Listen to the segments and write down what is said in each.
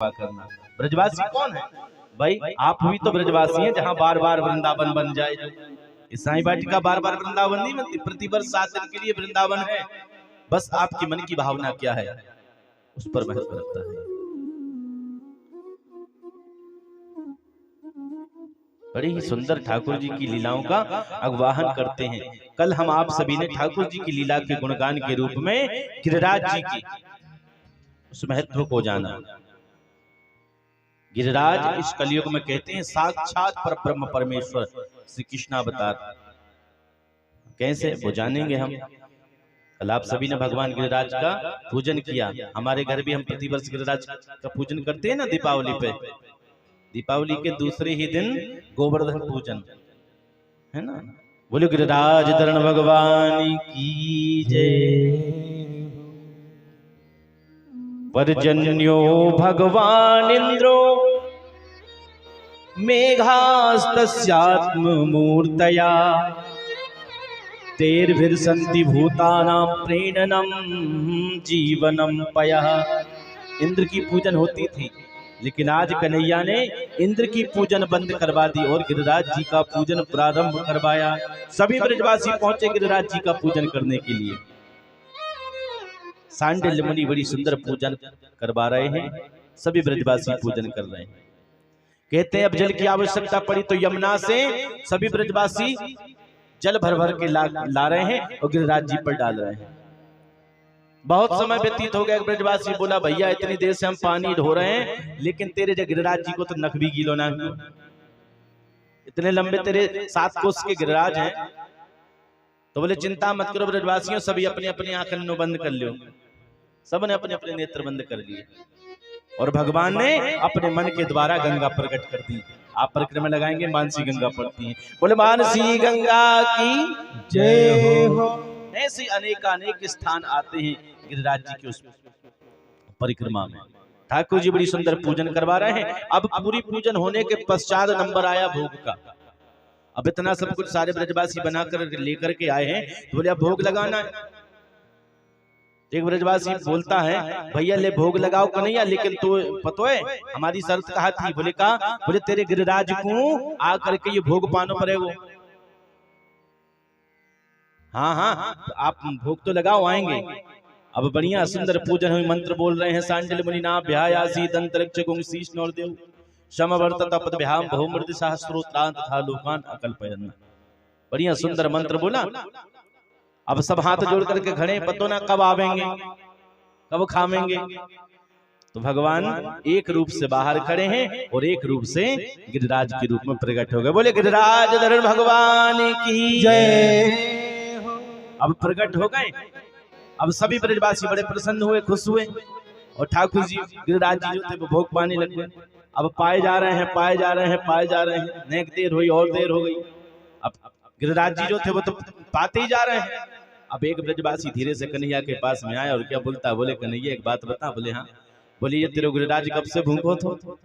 करना। ब्रजवासी कौन है भाई? आप भी तो ब्रजवासी हैं, जहाँ बार बार वृंदावन बन जाए। साईं वाटिका बार बार वृंदावन नहीं बनती, प्रतिवर्ष 7 दिन के लिए वृंदावन है। बस आपकी मन की भावना क्या है, उस पर महत्व रखता है। बड़ी ही सुंदर ठाकुर जी की लीलाओं का अगवाहन करते हैं। कल हम आप सभी ने ठाकुर जी की लीला के गुणगान के रूप में गिरिराज जी की उस महत्व को जाना। गिरिराज इस कलयुग में कहते हैं साक्षात पर ब्रह्म परमेश्वर श्री कृष्ण अवतार। कैसे वो जानेंगे हम। कल आप सभी ने भगवान गिरिराज का पूजन किया। हमारे घर भी हम प्रतिवर्ष गिरिराज का पूजन करते हैं ना दीपावली पे। दीपावली के दूसरे ही दिन गोवर्धन पूजन है ना। बोलो गिरिराज धरण भगवान की जय। पर्जन्यो भगवान इंद्रो मेघास्तस्यात्म मूर्तया तेर्भिर्सन्ति भूतानां प्रेरणं जीवनं पयः। इंद्र की पूजन होती थी, लेकिन आज कन्हैया ने इंद्र की पूजन बंद करवा दी और गिरिराज जी का पूजन प्रारंभ करवाया। सभी ब्रजवासी पहुंचे गिरिराज जी का पूजन करने के लिए। सांडिल्य मुनि बड़ी सुंदर पूजन करवा रहे हैं, सभी ब्रजवासी पूजन कर रहे हैं। कहते हैं अब जल की आवश्यकता पड़ी तो यमुना से सभी ब्रजवासी जल भर भर के ला रहे हैं और गिरिराज जी पर डाल रहे हैं। बहुत समय व्यतीत हो गया। ब्रजवासी बोला भैया इतनी देर से हम पानी ढो रहे हैं, लेकिन तेरे जो गिरिराज जी को तो नख भी गीलो ना हुआ। इतने लंबे तेरे 7 कोस के गिरिराज हैं। तो बोले चिंता मत करो ब्रजवासियों, सभी अपनी अपनी आंखें बंद कर लो। सबने अपने अपने नेत्र बंद कर लिए और भगवान ने अपने मन के द्वारा गंगा प्रकट कर दी। आप परिक्रमा लगाएंगे मानसी गंगा पड़ती है। बोले मानसी गंगा की जय हो। ऐसे अनेक स्थान आते हैं गिरिराज जी के उस परिक्रमा में। ठाकुर जी बड़ी सुंदर पूजन करवा रहे हैं। अब पूरी पूजन होने के पश्चात नंबर आया भोग का। अब इतना सब कुछ सारे ब्रजवासी बनाकर लेकर के आए हैं, तो बोले अब भोग लगाना है। एक ब्रजवासी बोलता है भैया ले भोग लगाओ कन्हैया, लेकिन तो पतो है हमारी शर्त कहा थी। बोले कहा, बोले तेरे गिरिराज को आकर के ये भोग पानो पड़ेगा। हाँ हाँ तो आप भोग तो लगाओ आएंगे। अब बढ़िया सुंदर पूजन हुई, मंत्र बोल रहे हैं। सांडिल्य मुनि नाभ्यायासी दंतरक्ष गुंशीष नौरदेव समवर्तत पदभ्याम बहुमृत सहस्रोत्रांत तथा लोकान अकल्पयन्। बढ़िया सुंदर मंत्र बोला। अब सब हाथ जोड़ करके खड़े, पतो ना कब आवेंगे कब खावेंगे। तो भगवान एक रूप से बाहर खड़े हैं और एक रूप से गिरिराज के रूप में प्रकट हो गए। बोले गिरिराज धरण भगवान की जय। अब प्रकट हो गए। अब सभी ब्रजवासी बड़े प्रसन्न हुए, खुश हुए और ठाकुर जी गिरिराज जी जो थे वो भोग पाने लग गए। अब पाए जा रहे हैं, पाए जा रहे हैं, पाए जा रहे हैं। नेक देर हुई और देर हो गई। अब गिरिराज जी जो थे वो तो पाते ही जा रहे हैं। अब एक ब्रजवासी धीरे से कन्हैया के पास में आया और क्या बोलता है, बोले कन्हैया एक बात बता। बोले हाँ। बोले ये तेरे गिरिराज कब से भूखो थो,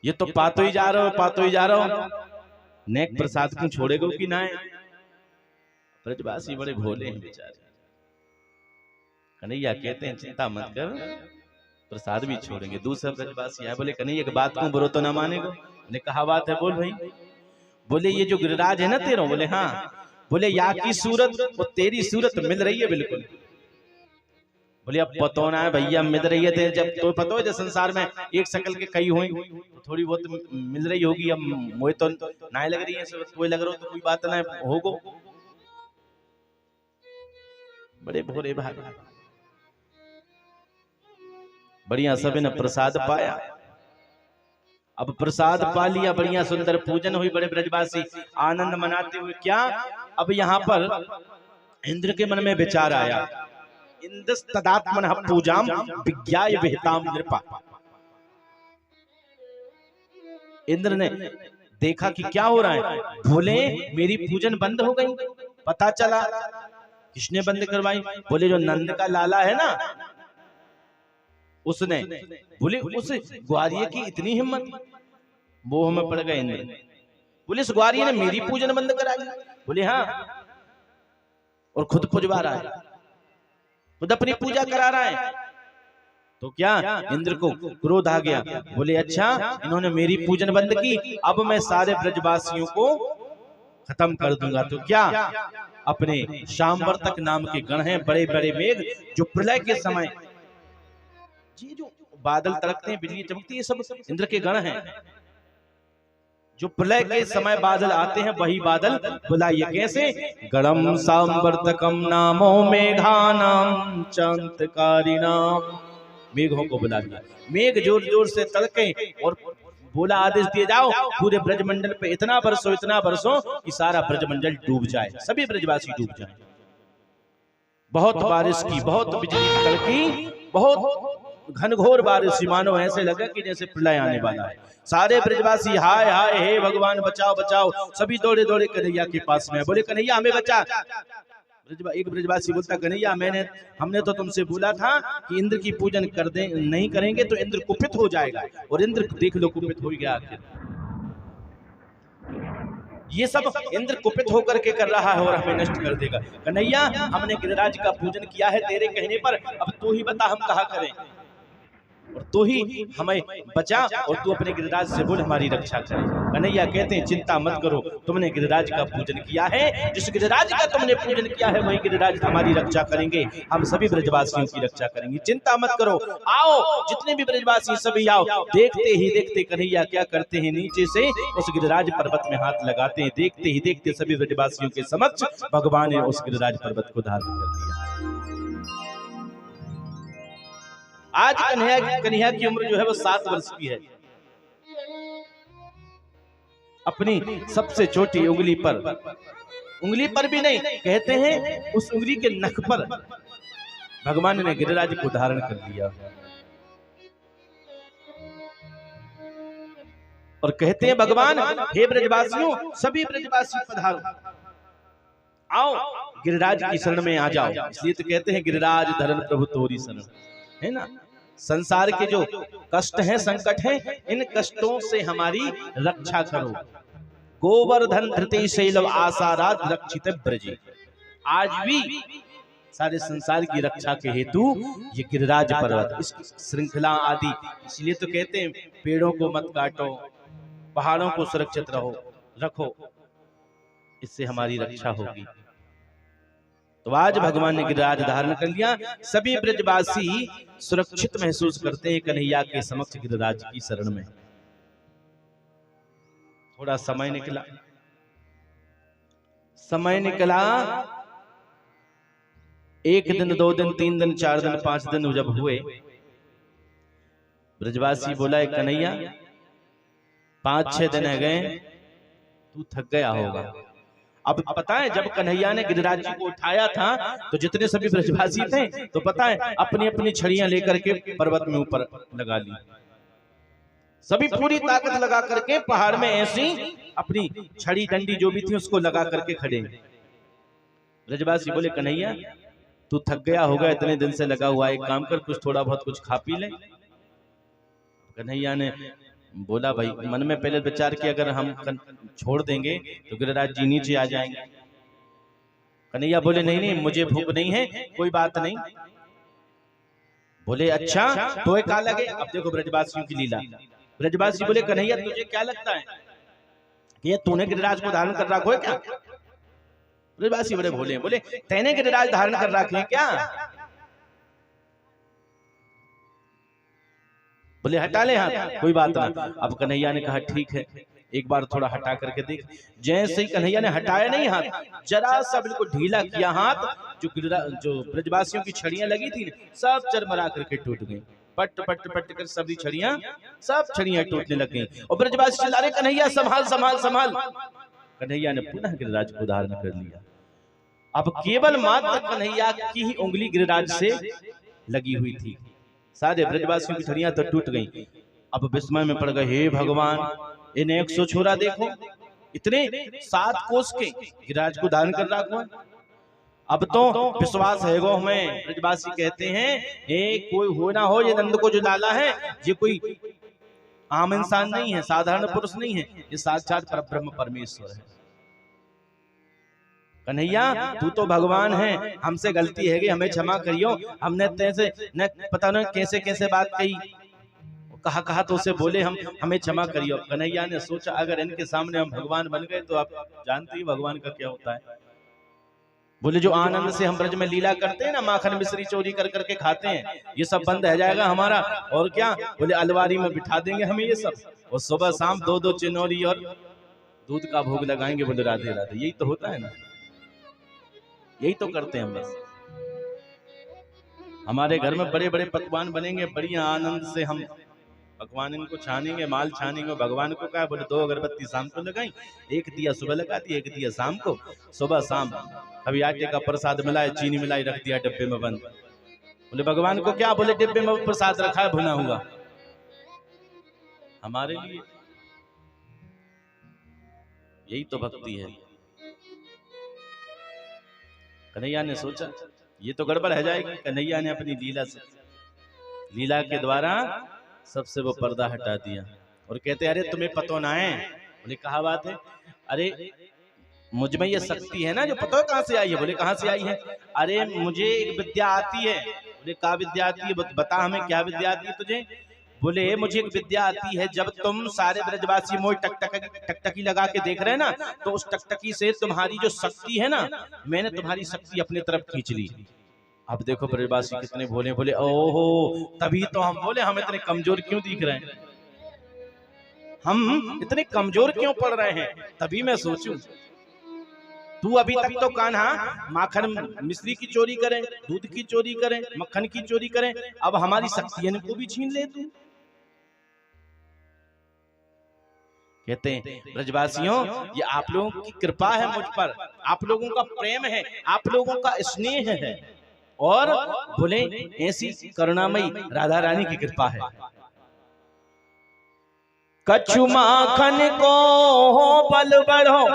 ये तो पातो ही जा रहे हो, पातो ही जा रहे हो। नेक प्रसाद क्यों छोड़ेगो कि ना। ब्रजवासी बड़े भोले हैं बेचारे। कन्हैया कहते हैं चिंता मत कर, प्रसाद भी छोड़ेंगे। दूसरा ब्रजवासी आए, बोले कन्हैया की बात क्यों बुरो तो ना मानेगो। ने कहा बात है बोल भाई। बोले ये जो गिरिराज है ना तेरो, बोले हाँ। बोले या की सूरत वो तेरी सूरत मिल रही है बिल्कुल। बोले अब पतो ना है भैया मिल रही है तेरे, जब तो पतो है जब संसार में एक शकल के कई हुई तो थोड़ी बहुत मिल रही होगी। अब मुझे तो ना लग रही है, कोई लग रहा हो तो कोई बात ना होगो। बड़े भोरे भाई। बढ़िया सभी ने प्रसाद पाया। अब प्रसाद पा लिया, बढ़िया सुंदर पूजन हुई। बड़े ब्रजवासी आनंद मनाते हुए क्या, अब यहाँ पर इंद्र के मन में विचार आया। इंद्रस्तदात्मनः पूजाम विज्ञाय विहिताम नृपा। इंद्र ने देखा कि क्या हो रहा है। बोले मेरी पूजन बंद हो गई। पता चला किसने बंद करवाई। बोले जो नंद का लाला है ना उसने। बोले उस ग्वारिये की इतनी हिम्मत, मोह में पड़ गए इंद्र। बोले इस ग्वारिये ने मेरी पूजन बंद करा दी। बोले हाँ, और खुद पुजवा रहा है, खुद अपनी पूजा करा रहा है। तो क्या इंद्र को क्रोध आ गया, बोले अच्छा इन्होंने मेरी पूजन बंद की, अब मैं सारे ब्रजवासियों को खत्म कर दूंगा। तो क्या अपने शाम्बर्तक नाम के गण हैं, बड़े बड़े मेघ जो प्रलय के समय जी जो बादल तड़कते हैं, बिजली चमकती है, ये सब इंद्र के गण हैं। जो प्रलय के समय बादल आते हैं वही बादल बुलाइए, कैसे? गणम सांवर्तकम नामो मेघानाम चांतकारिणाम, मेघों को बुला लिया। मेघ जोर जोर से तड़के और बोला आदेश दिए जाओ पूरे ब्रजमंडल पे इतना बरसो कि सारा ब्रजमंडल डूब जाए, सभी ब्रजवासी डूब जाए। बहुत बारिश की, बहुत बिजली कड़की, बहुत घनघोर बारिश, मानो ऐसे लगा कि जैसे प्रलय आने वाला है। सारे ब्रजवासी हाय हाय हे भगवान बचाओ बचाओ, सभी दौड़े दौड़े कन्हैया के पास में, बोले कन्हैया हमें बचा। एक ब्रजवासी बोलता कन्हैया हमने तो तुमसे बोला था कि इंद्र की पूजन कर दे, नहीं करेंगे तो इंद्र कुपित हो जाएगा, और इंद्र देख लो कुपित हो गया। आखिर ये सब इंद्र कुपित होकर के कर रहा है और हमें नष्ट कर देगा। कन्हैया हमने गिरिराज का पूजन किया है तेरे कहने पर, अब तू ही बता हम कहा करें, और तू ही हमें बचा, और तू अपने गिरिराज से बोल हमारी रक्षा करे। कन्हैया कहते हैं चिंता मत करो, तुमने गिरिराज का पूजन किया है, जिस गिरिराज का तुमने पूजन किया है वही गिरिराज हमारी रक्षा करेंगे, हम सभी ब्रजवासियों की रक्षा करेंगे, चिंता मत करो। आओ जितने भी ब्रजवासी सभी आओ। देखते ही देखते कन्हैया क्या करते हैं, नीचे से उस गिरिराज पर्वत में हाथ लगाते हैं। देखते ही देखते सभी ब्रजवासियों के समक्ष भगवान ने उस गिरिराज पर्वत को धारण कर लिया। आज कन्हैया की उम्र जो है वो 7 वर्ष की है। अपनी सबसे छोटी उंगली पर भी नहीं, कहते हैं उस उंगली के नख पर भगवान ने गिरिराज को धारण कर लिया। और कहते हैं भगवान हे ब्रजवासियों, सभी ब्रजवासी पधारो, आओ गिरिराज की शरण में आ जाओ। इसलिए तो कहते हैं गिरिराज धरण प्रभु तोरी शरण, है ना। संसार के जो कष्ट हैं, संकट हैं, इन कष्टों से हमारी रक्षा करो। गोवर्धन धृति शैलव आसाराद रक्षित ब्रजे। आज भी सारे संसार की रक्षा के हेतु ये गिरिराज पर्वत, इसकी श्रृंखला आदि, इसलिए तो कहते हैं पेड़ों को मत काटो, पहाड़ों को सुरक्षित रखो, इससे हमारी रक्षा होगी। तो आज भगवान ने गिरिराज धारण कर लिया। सभी ब्रजवासी सुरक्षित महसूस करते हैं कन्हैया के समक्ष गिरिराज की शरण में। थोड़ा समय निकला, 1 दिन 2 दिन 3 दिन 4 दिन 5 दिन जब हुए, ब्रजवासी बोला कन्हैया 5-6 दिन है गए, तू थक गया होगा। अब पता है जब कन्हैया ने गिरिराज जी को उठाया था तो जितने सभी ब्रजवासी थे तो पता है अपनी अपनी छड़ियां लेकर के पर्वत में ऊपर लगा ली, सभी पूरी ताकत लगा करके पहाड़ में ऐसी अपनी छड़ी डंडी जो भी थी उसको लगा करके खड़े। ब्रजवासी बोले कन्हैया तू थक गया होगा, इतने दिन से लगा हुआ, एक काम कर कुछ थोड़ा बहुत कुछ खा पी ले। कन्हैया ने बोला भाई मन में पहले विचार किया अगर हम छोड़ देंगे तो गिरिराज जी नीचे आ जाएंगे। कन्हैया बोले नहीं मुझे भूख नहीं है, कोई बात नहीं। बोले अच्छा तो क्या लगे। अब देखो ब्रजवासियों की लीला। ब्रजवासी बोले कन्हैया तुझे क्या लगता है कि ये तूने गिरिराज को धारण कर रखा है क्या? ब्रजवासी बड़े भोले, बोले तैने गिरिराज धारण कर रखे हैं क्या? बोले हटा ले हाथ, कोई बात नहीं। अब कन्हैया ने कहा ठीक है एक बार थोड़ा हटा करके देख। जैसे ही कन्हैया ने हटाया नहीं हाथ, जरा सा बिल्कुल ढीला किया हाथ, जो ब्रजवासियों की छड़ियां लगी थी सब चरमरा करके टूट गई। पट पट पट कर सभी सब छड़ियां टूटने लग गई। और ब्रजवासी चिल्ला रहे कन्हैया संभाल संभाल संभाल। कन्हैया ने पुनः गिरिराज को धारण कर लिया। अब केवल मात्र कन्हैया की ही उंगली गिरिराज से लगी हुई थी, सारे ब्रजवासियों की छड़ियां तो टूट गई। अब विस्मय में पड़ गए, हे भगवान इन 100 छोरा देखो, इतने 7 कोस के गिरिराज को धारण कर रखा है। अब तो विश्वास है गो हमें। ब्रजवासी कहते हैं कोई हो ना हो, ये नंद को जो लाला है ये कोई आम इंसान नहीं है, साधारण पुरुष नहीं है, ये साक्षात परब्रह्म परमेश्वर है। कन्हैया तू तो भगवान है, हमसे गलती है, हमें क्षमा करियो, हमने तेरे न पता न कैसे कैसे बात कही, कहा तो उसे बोले हम, हमें क्षमा करियो। कन्हैया ने सोचा अगर इनके सामने हम भगवान बन गए तो आप जानते ही भगवान का क्या होता है। बोले जो आनंद से हम ब्रज में लीला करते हैं ना, माखन मिश्री चोरी कर करके खाते हैं, ये सब बंद रह जाएगा हमारा। और क्या बोले अलवारी में बिठा देंगे हमें ये सब, और सुबह शाम 2-2 चिनौरी और दूध का भोग लगाएंगे। बोले राधे राधे। यही तो होता है ना, यही तो करते हैं हम। बस हमारे घर में बड़े बड़े पकवान बनेंगे, बढ़िया आनंद से हम पकवान इनको छानेंगे, माल छानेंगे। भगवान को कहा बोले 2 अगरबत्ती शाम को लगाई, 1 दिया सुबह लगा दी, 1 दिया शाम को। सुबह शाम कभी आटे का प्रसाद मिलाए, चीनी मिलाई, रख दिया डिब्बे में बंद। बोले भगवान को क्या? बोले डिब्बे में प्रसाद रखा है भुना हुआ हमारे लिए। यही तो भक्ति है। कन्हैया ने सोचा ये तो गड़बड़ है जाएगी। कन्हैया ने अपनी लीला के द्वारा सबसे वो पर्दा हटा दिया और कहते अरे तुम्हें पतो ना है। बोले कहा बात है? अरे मुझ में ये शक्ति है ना, जो पता है कहां से आई है? बोले कहां से आई है? अरे मुझे एक विद्या आती है। बोले क्या विद्या आती है? बता हमें क्या विद्या आती है तुझे? बोले मुझे एक विद्या आती है, जब तुम सारे ब्रजवासी मोई टकटकी लगा के देख रहे हैं ना, तो उस टकटकी से तुम्हारी जो शक्ति है ना, मैंने तुम्हारी शक्ति अपनी तरफ खींच ली। अब देखो ब्रजवासी कितने भोले। बोले ओहो, तभी तो हम बोले हम इतने कमजोर क्यों दिख रहे हैं, हम इतने कमजोर क्यों पड़ रहे हैं। तभी मैं सोचूं तू अभी तक तो कान्हा माखन मिश्री की चोरी करे, दूध की चोरी करे, मक्खन की चोरी करे, अब हमारी शक्तियां को भी छीन ले तू। कहते हैं ब्रजवासियों, ये आप लोगों की कृपा है मुझ पर, आप लोगों का प्रेम है, आप लोगों का स्नेह है, और बोले ऐसी करुणामयी राधा रानी की कृपा है। कछु माखन को बल बढ़ो,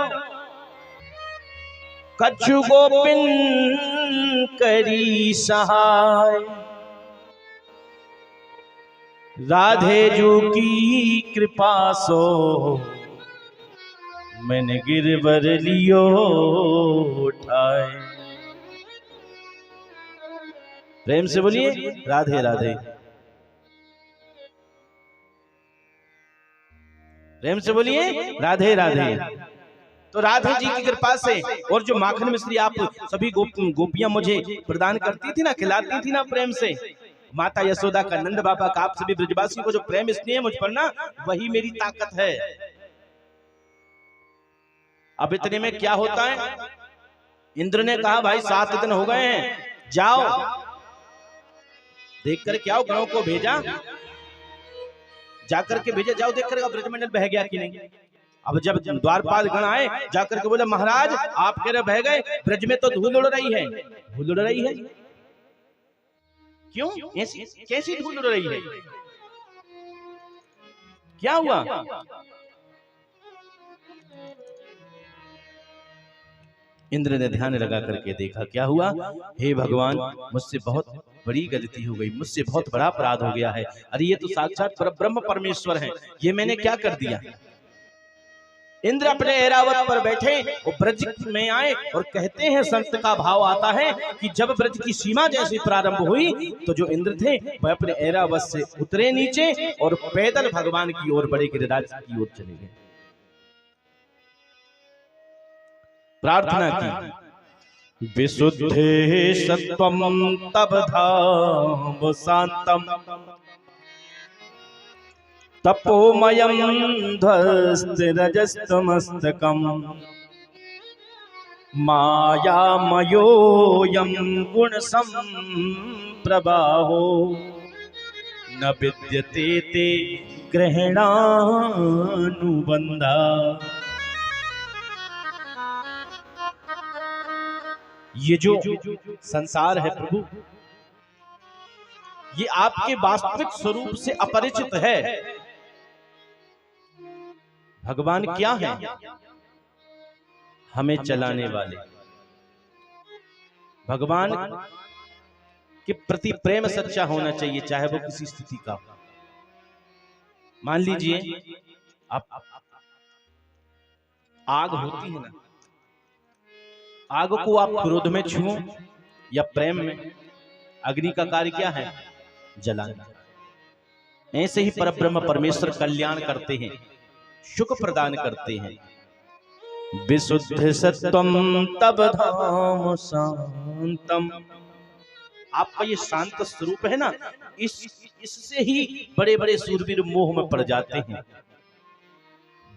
कछु गोपिन करी सहाय, राधे जू की कृपा सो मैंने गिरवर लियो उठाए। प्रेम से बोलिए राधे राधे। प्रेम से बोलिए राधे राधे। तो राधे जी की कृपा से, और जो माखन मिश्री आप सभी गोपियां मुझे प्रदान करती थी ना, खिलाती थी ना प्रेम से, माता यशोदा का, नंद बाबा का, आप सभी ब्रजवासी को जो प्रेम स्नेह मुझ पर ना, वही मेरी ताकत है। अब इतने में क्या होता है, इंद्र ने कहा भाई 7 दिन हो गए हैं, जाओ देख कर क्या गणों को भेजा, जाकर के भेजे, जाओ देख कर ब्रजमंडल बह गया कि नहीं। अब जब द्वारपाल गण आए, जाकर के बोले महाराज आप कह रहे बह गए, ब्रज में तो धूल उड़ रही है। धूल उड़ रही है? क्यों? ऐसी कैसी धूल उड़ रही है? क्या हुआ? इंद्र ने ध्यान लगा करके देखा, क्या हुआ? हे भगवान, मुझसे बहुत बड़ी गलती हो गई, मुझसे बहुत बड़ा अपराध हो गया है। अरे ये तो साक्षात परब्रह्म परमेश्वर है, ये मैंने क्या कर दिया? इंद्र अपने ऐरावत पर बैठे और ब्रज में आए और कहते हैं, संत का भाव आता है कि जब ब्रज की सीमा जैसी प्रारंभ हुई तो जो इंद्र थे वह अपने ऐरावत से उतरे नीचे और पैदल भगवान की ओर बढ़े, गिरिराज की ओर चले गए। प्रार्थना की, विशुद्धे सत्वम तब धाम शांतम, तपोमयं ध्वस्तरजस्तमस्तकं, मायामयोऽयं गुणसम्प्रवाहो, न विद्यते ते ग्रहणानुबन्धा। ये जो संसार है प्रभु, ये आपके वास्तविक स्वरूप से अपरिचित है। भगवान क्या है? हमें चलाने वाले। भगवान के प्रति प्रेम सच्चा होना चाहिए, चाहे वो किसी स्थिति का। मान लीजिए आप आग होती है ना, आग को आप क्रोध में छुओ या प्रेम में, अग्नि का कार्य क्या है? जलाना। ऐसे ही परब्रह्म परमेश्वर कल्याण करते हैं, सुख प्रदान करते हैं। विशुद्ध सत्वम तब धाम शांतम। आपका ये शांत स्वरूप है ना, इससे ही बड़े बड़े सूरवीर मोह में पड़ जाते हैं।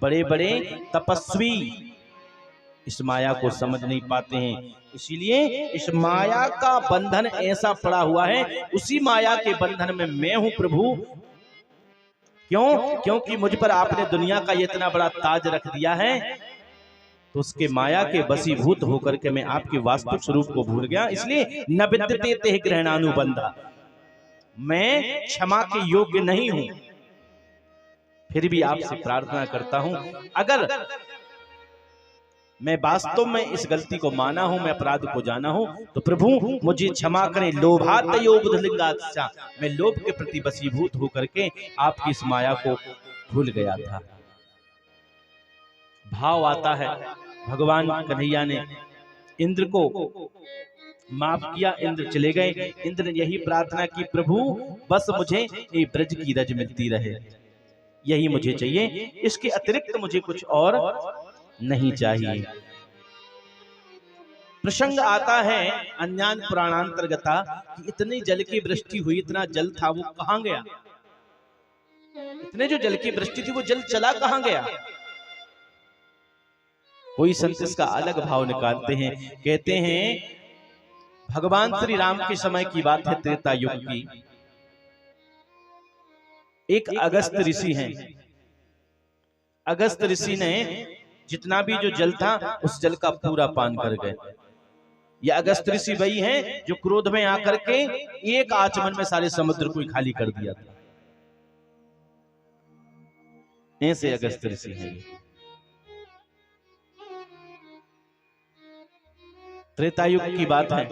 बड़े बड़े तपस्वी इस माया को समझ नहीं पाते हैं। इसीलिए इस माया का बंधन ऐसा पड़ा हुआ है, उसी माया के बंधन में मैं हूं प्रभु। क्यों? क्योंकि मुझ पर आपने दुनिया का इतना बड़ा ताज रख दिया है, तो उसके माया के वशीभूत होकर के मैं आपके वास्तविक स्वरूप को भूल गया। इसलिए न विद्यते ते ग्रहणानुबंधा, मैं क्षमा के योग्य नहीं हूं। फिर भी आपसे प्रार्थना करता हूं, अगर मैं वास्तव में इस गलती को माना हूं, मैं अपराध को जाना हूं, तो प्रभु मुझे क्षमा करें। लोभातयो बुधलिंगात्सा, मैं लोभ के प्रति वशीभूत होकर के आपकी इस माया को भूल गया था। भाव आता है, भगवान कन्हैया ने इंद्र को माफ किया, इंद्र चले गए। इंद्र ने यही प्रार्थना की, प्रभु बस मुझे ये ब्रज की रज मिलती रहे, यही मुझे चाहिए, इसके अतिरिक्त मुझे कुछ और नहीं चाहिए। प्रसंग आता है अज्ञान पुराणांतर्गता कि इतनी जल की वृष्टि हुई, इतना जल था, वो कहां गया? इतने जो जल की वृष्टि थी, वो जल चला कहां गया? कोई संत इसका अलग भाव निकालते हैं, कहते हैं भगवान श्री राम के समय की बात है, त्रेता युग की। एक अगस्त ऋषि हैं। अगस्त ऋषि ने जितना भी जो जल था, उस जल का पूरा पान कर गए। ये अगस्त ऋषि वही हैं जो क्रोध में आकर के एक आचमन में सारे समुद्र को खाली कर दिया था। ऐसे अगस्त ऋषि हैं। त्रेता युग की बात है।